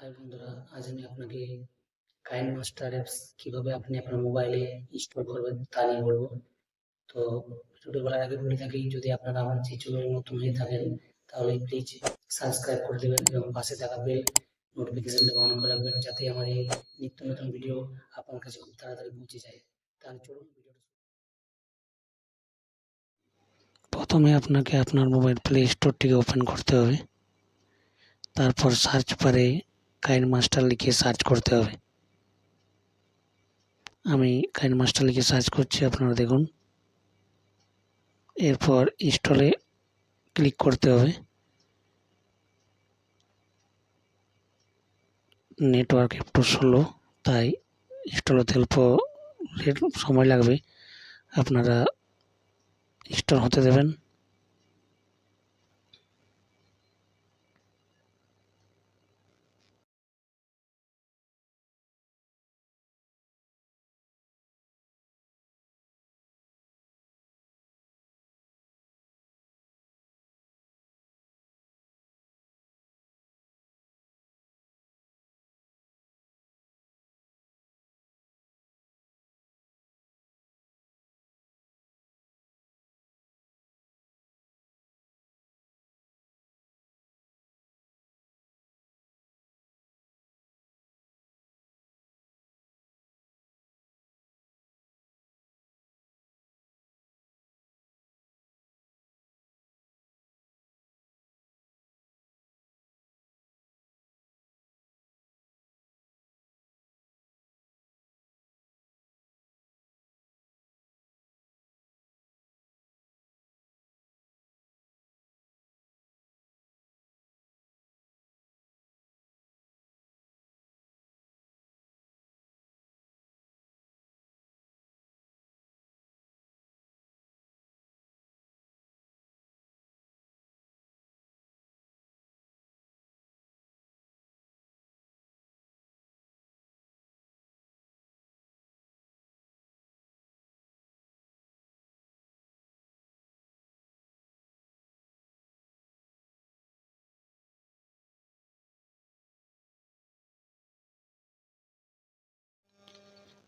High বন্ধুরা, আজ আমি আপনাকে কাইন মাস্টার অ্যাপস কিভাবে আপনি আপনার মোবাইলে ইনস্টল করবেন তা নিয়ে বলবো। তো ভিডিওটি বলার আগে বলে থাকি, যদি আপনারা আমার চ্যানেলে নতুন হয়ে থাকেন তাহলে প্লিজ সাবস্ক্রাইব করে দেবেন এবং পাশে থাকা বেল নোটিফিকেশনটা অন করে রাখবেন, যাতে আমার এই নিত্য নতুন ভিডিও আপনার কাছে খুব তাড়াতাড়ি পৌঁছে যায়। তাহলে চলুন ভিডিওটা। প্রথমে আপনাকে আপনার মোবাইল প্লে স্টোরটিকে ওপেন করতে হবে। তারপর সার্চ বারে কাইন মাস্টার লিখে সার্চ করতে হবে। আমি কাইন মাস্টার লিখে সার্চ করছি, আপনারা দেখুন। এরপর ইনস্টলে ক্লিক করতে হবে। নেটওয়ার্ক একটু স্লো, তাই ইনস্টল হতে অল্প সময় লাগবে। আপনারা ইনস্টল হতে দেবেন।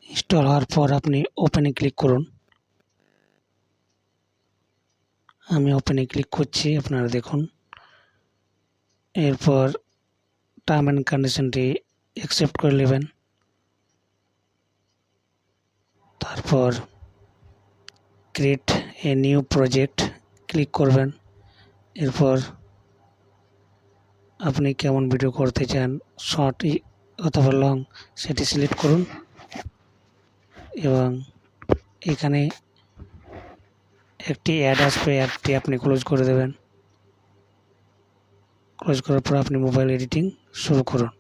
ইনস্টল হওয়ার পর আপনি ওপেনে ক্লিক করুন। আমি ওপেনে ক্লিক করছি, আপনারা দেখুন। এরপর টার্ম অ্যান্ড কন্ডিশনটি অ্যাকসেপ্ট করে নেবেন। তারপর create a new project click করবেন। এরপর আপনি কেমন ভিডিও করতে চান, শর্ট অথবা লং, সেটি সিলেক্ট করুন এবং এখানে একটি অ্যাড আসবে, অ্যাডটি আপনি ক্লোজ করে দেবেন। ক্লোজ করার পর আপনি মোবাইল এডিটিং শুরু করুন।